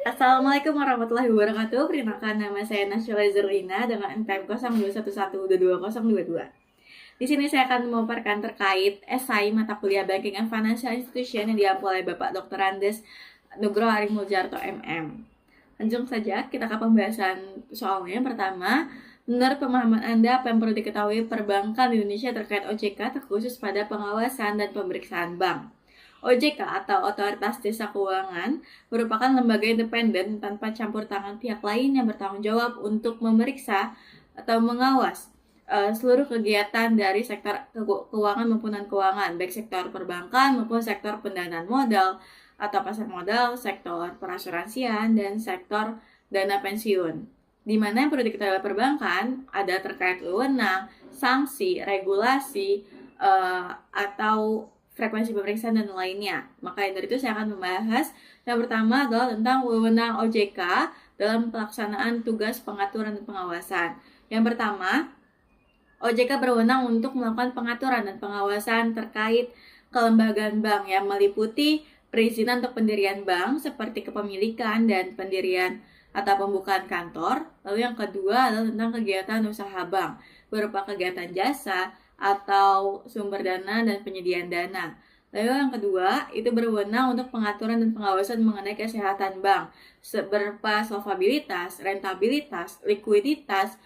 Assalamualaikum warahmatullahi wabarakatuh. Perkenalkan nama saya Nasyila Zerlina dengan NPM 0211222022. Di sini saya akan memaparkan terkait esai mata kuliah Banking and Financial Institution yang diampu oleh Bapak Dr. Andes Nugroho Harimuljarto MM. Langsung saja kita ke pembahasan soalnya. Yang pertama, menurut pemahaman Anda, apa yang perlu diketahui perbankan di Indonesia terkait OJK terkhusus pada pengawasan dan pemeriksaan bank? OJK atau Otoritas Jasa Keuangan merupakan lembaga independen tanpa campur tangan pihak lain yang bertanggung jawab untuk memeriksa atau mengawas seluruh kegiatan dari sektor keuangan maupun non-keuangan, baik sektor perbankan maupun sektor pendanaan modal atau pasar modal, sektor perasuransian, dan sektor dana pensiun. Di mana yang perlu diketahui perbankan ada terkait wewenang, sanksi, regulasi, atau frekuensi pemeriksaan dan lainnya. Maka dari itu saya akan membahas yang pertama adalah tentang wewenang OJK dalam pelaksanaan tugas pengaturan dan pengawasan. Yang pertama, OJK berwenang untuk melakukan pengaturan dan pengawasan terkait kelembagaan bank yang meliputi perizinan untuk pendirian bank seperti kepemilikan dan pendirian atau pembukaan kantor. Lalu yang kedua adalah tentang kegiatan usaha bank berupa kegiatan jasa atau sumber dana dan penyediaan dana. Lalu yang kedua, itu berwenang untuk pengaturan dan pengawasan mengenai kesehatan bank berupa solvabilitas, rentabilitas, likuiditas,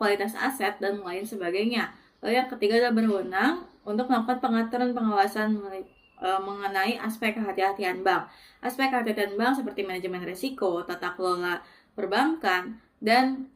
kualitas aset, dan lain sebagainya. Lalu yang ketiga adalah berwenang untuk melakukan pengaturan pengawasan mengenai aspek kehati-hatian bank. Aspek kehati-hatian bank seperti manajemen risiko, tata kelola perbankan, dan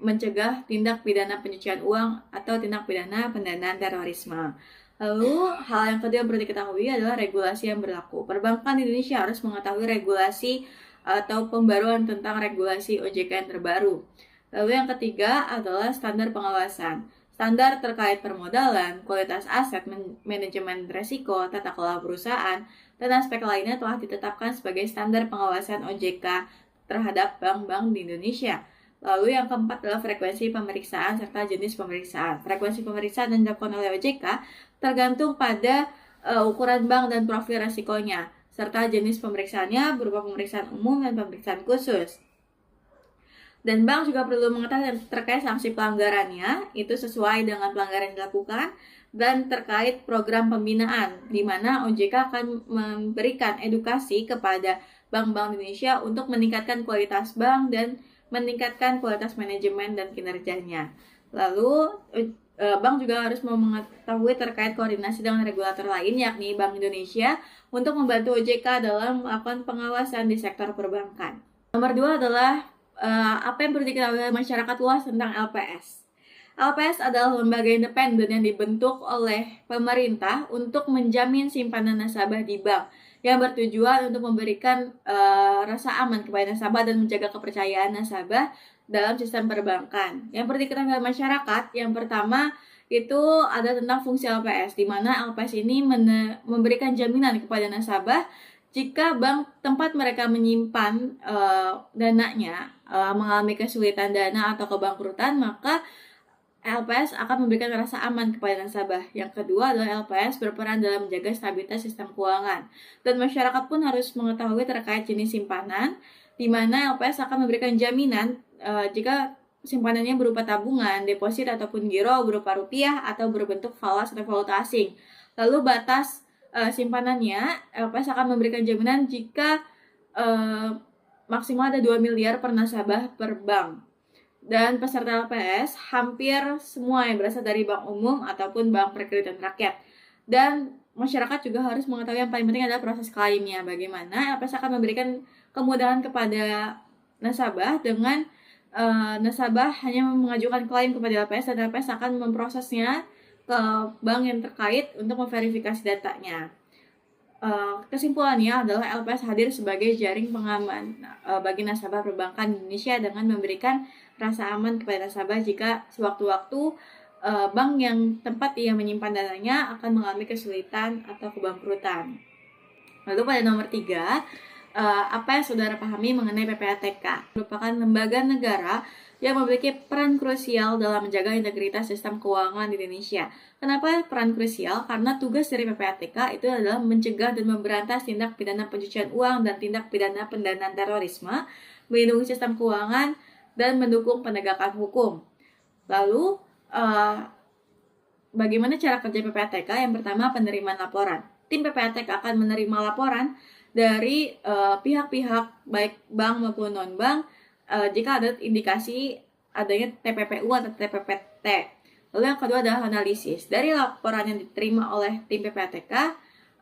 mencegah tindak pidana pencucian uang atau tindak pidana pendanaan terorisme. Lalu, hal yang kedua yang perlu diketahui adalah regulasi yang berlaku. Perbankan di Indonesia harus mengetahui regulasi atau pembaruan tentang regulasi OJK yang terbaru. Lalu yang ketiga adalah standar pengawasan. Standar terkait permodalan, kualitas aset, manajemen risiko, tata kelola perusahaan, dan aspek lainnya telah ditetapkan sebagai standar pengawasan OJK terhadap bank-bank di Indonesia. Lalu yang keempat adalah frekuensi pemeriksaan serta jenis pemeriksaan. Frekuensi pemeriksaan yang dilakukan oleh OJK tergantung pada ukuran bank dan profil resikonya, serta jenis pemeriksaannya berupa pemeriksaan umum dan pemeriksaan khusus. Dan bank juga perlu mengetahui terkait sanksi pelanggarannya, itu sesuai dengan pelanggaran yang dilakukan, dan terkait program pembinaan, di mana OJK akan memberikan edukasi kepada bank-bank Indonesia untuk meningkatkan kualitas bank dan meningkatkan kualitas manajemen dan kinerjanya. Lalu, bank juga harus mengetahui terkait koordinasi dengan regulator lain, yakni Bank Indonesia, untuk membantu OJK dalam melakukan pengawasan di sektor perbankan. Nomor 2 adalah apa yang perlu diketahui oleh masyarakat luas tentang LPS. LPS adalah lembaga independen yang dibentuk oleh pemerintah untuk menjamin simpanan nasabah di bank, yang bertujuan untuk memberikan rasa aman kepada nasabah dan menjaga kepercayaan nasabah dalam sistem perbankan. Yang perlu diketahui oleh masyarakat, yang pertama itu ada tentang fungsi LPS, di mana LPS ini memberikan jaminan kepada nasabah jika bank tempat mereka menyimpan dananya mengalami kesulitan dana atau kebangkrutan, maka LPS akan memberikan rasa aman kepada nasabah. Yang kedua adalah LPS berperan dalam menjaga stabilitas sistem keuangan. Dan masyarakat pun harus mengetahui terkait jenis simpanan, di mana LPS akan memberikan jaminan jika simpanannya berupa tabungan, deposit, ataupun giro berupa rupiah atau berbentuk falas atau valuta asing. Lalu batas simpanannya, LPS akan memberikan jaminan jika maksimal ada 2 miliar per nasabah per bank. Dan peserta LPS hampir semua yang berasal dari bank umum ataupun bank perkreditan rakyat. Dan masyarakat juga harus mengetahui yang paling penting adalah proses klaimnya. Bagaimana LPS akan memberikan kemudahan kepada nasabah dengan nasabah hanya mengajukan klaim kepada LPS dan LPS akan memprosesnya ke bank yang terkait untuk memverifikasi datanya. Kesimpulannya adalah LPS hadir sebagai jaring pengaman bagi nasabah perbankan Indonesia dengan memberikan rasa aman kepada nasabah jika sewaktu-waktu bank yang tempat ia menyimpan dananya akan mengalami kesulitan atau kebangkrutan. Lalu pada nomor 3, apa yang saudara pahami mengenai PPATK. Merupakan lembaga negara yang memiliki peran krusial dalam menjaga integritas sistem keuangan di Indonesia. Kenapa peran krusial? Karena tugas dari PPATK itu adalah mencegah dan memberantas tindak pidana pencucian uang dan tindak pidana pendanaan terorisme, melindungi sistem keuangan, dan mendukung penegakan hukum. Lalu, bagaimana cara kerja PPATK? Yang pertama, penerimaan laporan. Tim PPATK akan menerima laporan dari pihak-pihak baik bank maupun non-bank jika ada indikasi adanya TPPU atau TPPT. Lalu yang kedua adalah analisis. Dari laporan yang diterima oleh tim PPATK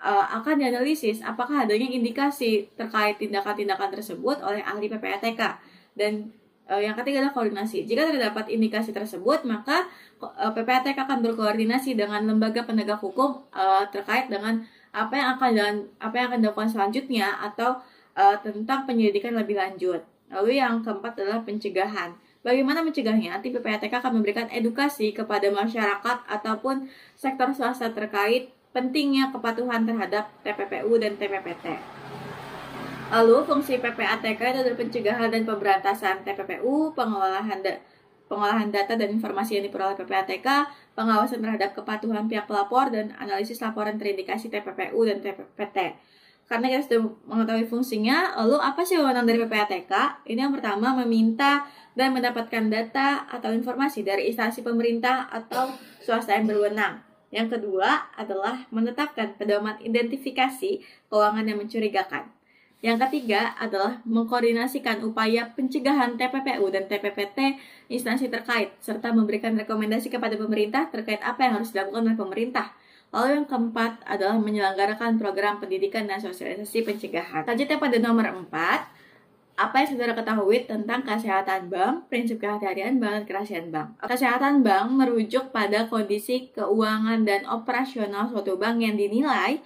akan dianalisis apakah adanya indikasi terkait tindakan-tindakan tersebut oleh ahli PPATK. Dan yang ketiga adalah koordinasi. Jika terdapat indikasi tersebut, maka PPATK akan berkoordinasi dengan lembaga penegak hukum terkait dengan apa yang akan dilakukan selanjutnya atau tentang penyelidikan lebih lanjut. Lalu yang keempat adalah pencegahan. Bagaimana mencegahnya? Tim PPATK akan memberikan edukasi kepada masyarakat ataupun sektor swasta terkait pentingnya kepatuhan terhadap TPPU dan TPPT. Lalu fungsi PPATK itu adalah pencegahan dan pemberantasan TPPU, pengolahan data dan informasi yang diperoleh PPATK, pengawasan terhadap kepatuhan pihak pelapor, dan analisis laporan terindikasi TPPU dan TPPT. Karena kita sudah mengetahui fungsinya, lalu apa sih wewenang dari PPATK? Ini yang pertama, meminta dan mendapatkan data atau informasi dari instansi pemerintah atau swasta yang berwenang. Yang kedua adalah menetapkan pedoman identifikasi keuangan yang mencurigakan. Yang ketiga adalah mengkoordinasikan upaya pencegahan TPPU dan TPPT instansi terkait, serta memberikan rekomendasi kepada pemerintah terkait apa yang harus dilakukan oleh pemerintah. Lalu yang keempat adalah menyelenggarakan program pendidikan dan sosialisasi pencegahan. Selanjutnya pada nomor 4, apa yang saudara ketahui tentang kesehatan bank, prinsip kehati-hatian bank, dan kerahasiaan bank. Kesehatan bank merujuk pada kondisi keuangan dan operasional suatu bank yang dinilai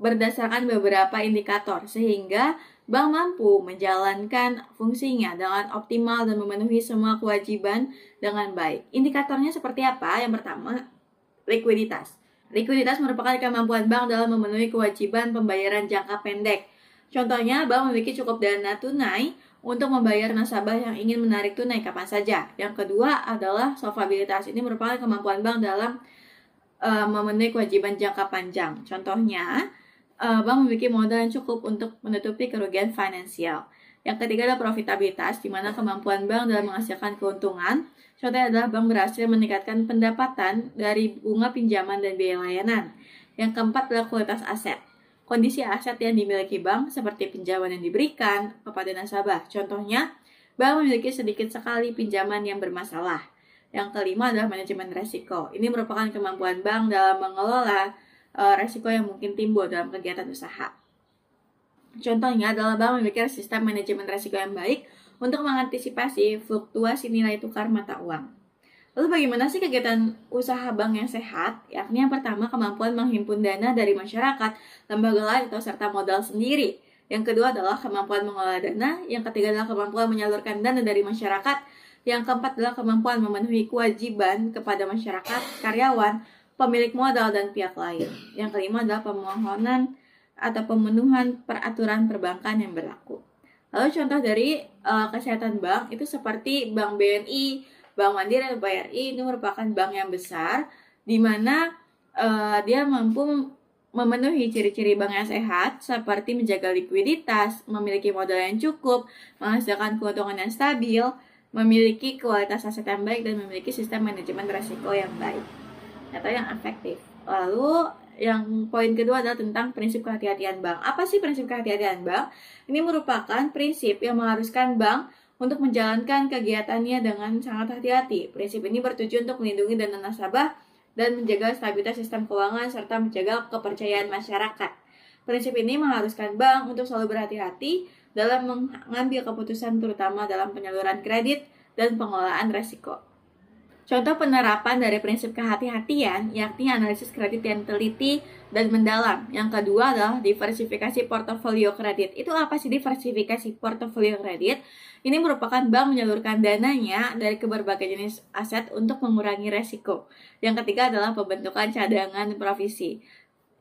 berdasarkan beberapa indikator, sehingga bank mampu menjalankan fungsinya dengan optimal dan memenuhi semua kewajiban dengan baik. Indikatornya seperti apa? Yang pertama, likuiditas. Likuiditas merupakan kemampuan bank dalam memenuhi kewajiban pembayaran jangka pendek. Contohnya, bank memiliki cukup dana tunai untuk membayar nasabah yang ingin menarik tunai kapan saja. Yang kedua adalah solvabilitas. Ini merupakan kemampuan bank dalam memenuhi kewajiban jangka panjang. Contohnya, bank memiliki modal yang cukup untuk menutupi kerugian finansial. Yang ketiga adalah profitabilitas, di mana kemampuan bank dalam menghasilkan keuntungan. Contohnya adalah bank berhasil meningkatkan pendapatan dari bunga pinjaman dan biaya layanan. Yang keempat adalah kualitas aset. Kondisi aset yang dimiliki bank seperti pinjaman yang diberikan kepada nasabah. Contohnya, bank memiliki sedikit sekali pinjaman yang bermasalah. Yang kelima adalah manajemen resiko. Ini merupakan kemampuan bank dalam mengelola resiko yang mungkin timbul dalam kegiatan usaha. Contohnya adalah bank memiliki sistem manajemen resiko yang baik untuk mengantisipasi fluktuasi nilai tukar mata uang. Lalu bagaimana sih kegiatan usaha bank yang sehat? Yakni yang pertama, kemampuan menghimpun dana dari masyarakat, lembaga lain, atau serta modal sendiri. Yang kedua adalah kemampuan mengelola dana. Yang ketiga adalah kemampuan menyalurkan dana dari masyarakat. Yang keempat adalah kemampuan memenuhi kewajiban kepada masyarakat, karyawan, pemilik modal, dan pihak lain. Yang kelima adalah pemohonan atau pemenuhan peraturan perbankan yang berlaku. Lalu contoh dari kesehatan bank itu seperti Bank BNI, Bank Mandiri, atau BRI. Ini merupakan bank yang besar di mana dia mampu memenuhi ciri-ciri bank yang sehat seperti menjaga likuiditas, memiliki modal yang cukup, menghasilkan keuntungan yang stabil, memiliki kualitas aset yang baik, dan memiliki sistem manajemen risiko yang baik atau yang efektif. Lalu yang poin kedua adalah tentang prinsip kehati-hatian bank. Apa sih prinsip kehati-hatian bank? Ini merupakan prinsip yang mengharuskan bank untuk menjalankan kegiatannya dengan sangat hati-hati. Prinsip ini bertujuan untuk melindungi dana nasabah dan menjaga stabilitas sistem keuangan serta menjaga kepercayaan masyarakat. Prinsip ini mengharuskan bank untuk selalu berhati-hati dalam mengambil keputusan terutama dalam penyaluran kredit dan pengelolaan risiko. Contoh penerapan dari prinsip kehati-hatian yakni analisis kredit yang teliti dan mendalam. Yang kedua adalah diversifikasi portofolio kredit. Itu apa sih diversifikasi portofolio kredit? Ini merupakan bank menyalurkan dananya dari berbagai jenis aset untuk mengurangi resiko. Yang ketiga adalah pembentukan cadangan provisi.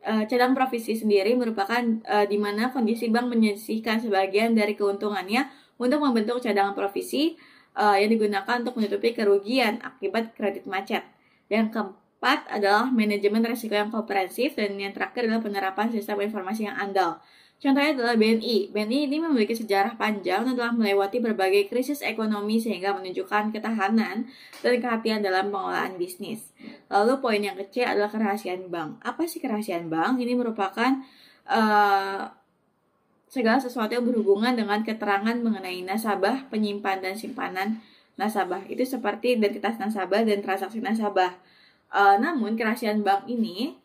cadangan provisi sendiri merupakan di mana kondisi bank menyisihkan sebagian dari keuntungannya untuk membentuk cadangan provisi yang digunakan untuk menutupi kerugian akibat kredit macet. Yang keempat adalah manajemen risiko yang komprehensif, dan yang terakhir adalah penerapan sistem informasi yang andal. Contohnya adalah BNI. BNI ini memiliki sejarah panjang dan telah melewati berbagai krisis ekonomi sehingga menunjukkan ketahanan dan kehatian dalam pengelolaan bisnis. Lalu poin yang kecil adalah kerahasiaan bank. Apa sih kerahasiaan bank? Ini merupakan segala sesuatu yang berhubungan dengan keterangan mengenai nasabah, penyimpan, dan simpanan nasabah. Itu seperti identitas nasabah dan transaksi nasabah. Namun kerahasiaan bank ini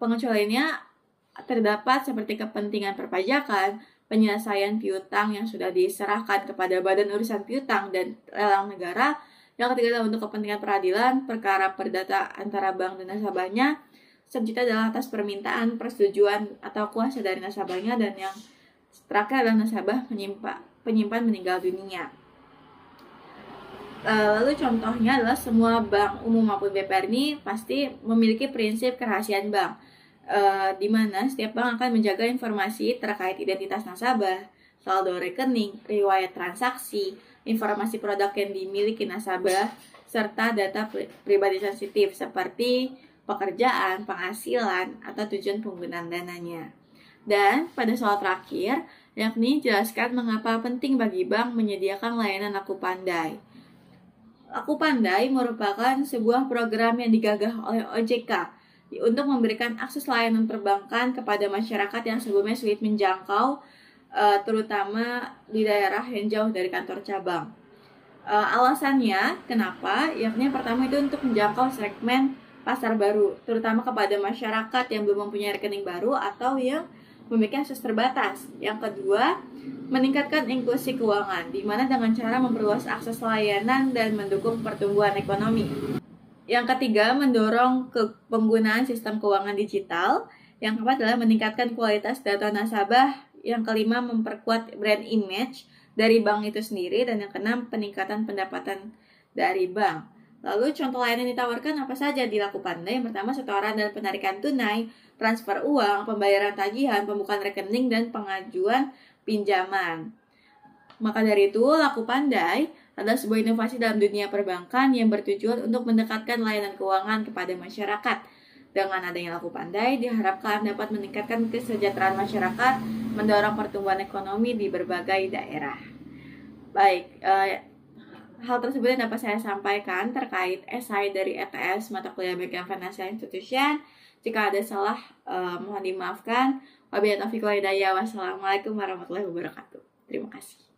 pengecualiannya terdapat seperti kepentingan perpajakan, penyelesaian piutang yang sudah diserahkan kepada badan urusan piutang dan lelang negara. Yang ketiga adalah untuk kepentingan peradilan, perkara perdata antara bank dan nasabahnya. Selanjutnya adalah atas permintaan, persetujuan, atau kuasa dari nasabahnya. Dan yang terakhir adalah nasabah penyimpan meninggal dunia. Lalu contohnya adalah semua bank umum maupun BPR ini pasti memiliki prinsip kerahasiaan bank. Di mana setiap bank akan menjaga informasi terkait identitas nasabah, saldo rekening, riwayat transaksi, informasi produk yang dimiliki nasabah, serta data pribadi sensitif seperti pekerjaan, penghasilan, atau tujuan penggunaan dananya. Dan pada soal terakhir, yakni jelaskan mengapa penting bagi bank menyediakan layanan Aku Pandai. Aku Pandai merupakan sebuah program yang digagah oleh OJK untuk memberikan akses layanan perbankan kepada masyarakat yang sebelumnya sulit menjangkau, terutama di daerah yang jauh dari kantor cabang. Alasannya kenapa? Yakni yang pertama itu untuk menjangkau segmen pasar baru, terutama kepada masyarakat yang belum mempunyai rekening baru atau yang memiliki akses terbatas. Yang kedua, meningkatkan inklusi keuangan, di mana dengan cara memperluas akses layanan dan mendukung pertumbuhan ekonomi. Yang ketiga, mendorong penggunaan sistem keuangan digital. Yang keempat adalah meningkatkan kualitas data nasabah. Yang kelima, memperkuat brand image dari bank itu sendiri. Dan yang keenam, peningkatan pendapatan dari bank. Lalu contoh layanan yang ditawarkan apa saja di Aku Pandai? Yang pertama, setoran dan penarikan tunai, transfer uang, pembayaran tagihan, pembukaan rekening, dan pengajuan pinjaman. Maka dari itu, Aku Pandai adalah sebuah inovasi dalam dunia perbankan yang bertujuan untuk mendekatkan layanan keuangan kepada masyarakat. Dengan adanya Aku Pandai, diharapkan dapat meningkatkan kesejahteraan masyarakat, mendorong pertumbuhan ekonomi di berbagai daerah. Baik, hal tersebut yang dapat saya sampaikan terkait esai dari ETS Mata Kuliah Banking Financial Institution. Jika ada salah, mohon dimaafkan. Wabillahi taufiq wal hidayah. Wassalamualaikum warahmatullahi wabarakatuh. Terima kasih.